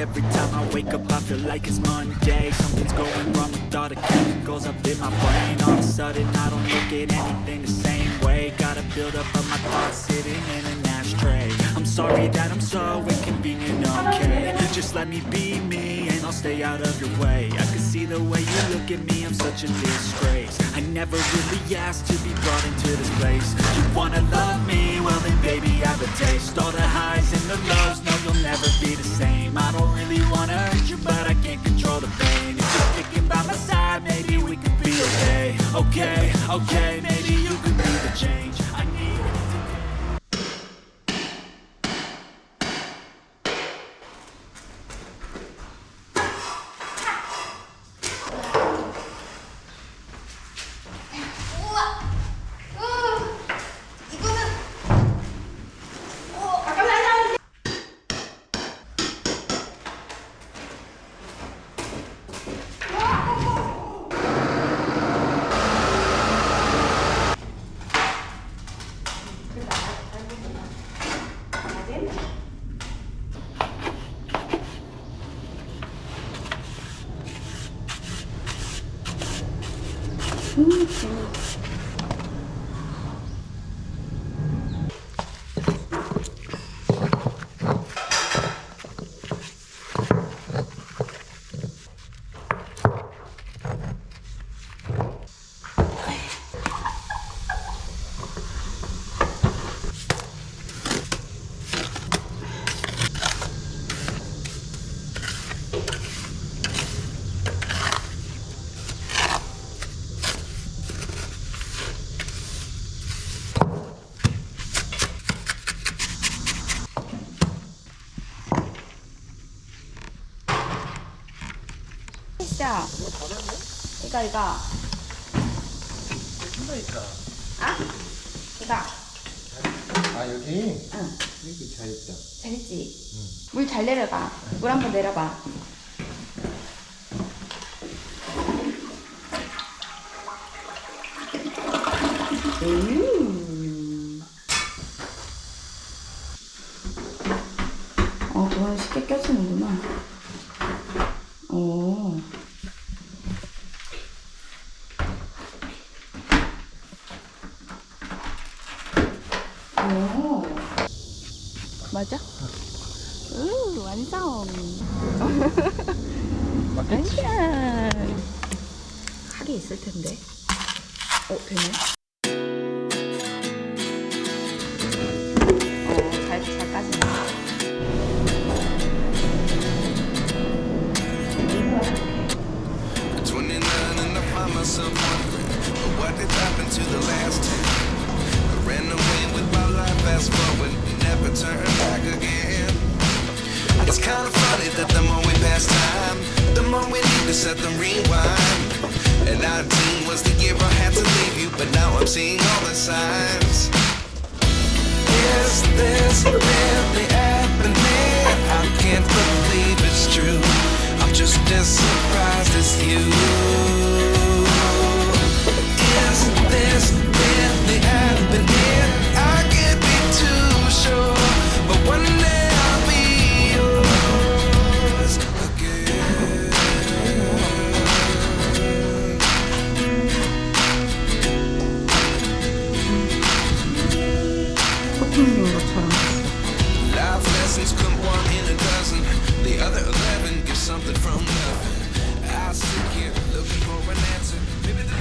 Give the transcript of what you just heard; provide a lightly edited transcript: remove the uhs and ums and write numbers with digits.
every time I wake up I feel like it's Monday. Something's going wrong with all the chemicals up in my brain. All of a sudden I don't look at anything the same way. Gotta build up of my thoughts sitting in an ashtray. I'm sorry that I'm so inconvenient, okay? Just let me be me and I'll stay out of your way. I can see the way you look at me, I'm such a disgrace. I never really asked to be brought into this place. You wanna love me? Well then baby have a taste. All the highs and the lows, no you'll never be the same. I don't really wanna hurt you but I can't control the pain. If you're sticking by my side, maybe we could be okay. Okay, okay, maybe you could be the change I need. 이거 이거 그러니까. 아? 이거 아 여기? 응 여기 잘했다. 잘했지? 물 잘 내려봐. 물 한번 내려봐. 그건 쉽게 껴지는구나. 맞아? 완성! 맞겠지? 칼이 있을 텐데. 되네. 잘 까지네. What did happen to the last 10? I ran away with my life, fast forward, never turn back again. It's kind of funny that the more we pass time, the more we need to set the rewind. And 19 was the year I had to leave you, but now I'm seeing all the signs. Is this really happening? I can't believe it's true. I'm just as surprised as you. Is this really happening? I can't be too sure, but one day I'll be yours again. 소품인 것처럼. Life lessons come one in a dozen. The other 11 get something from nothing. I sit here looking for an answer. Maybe the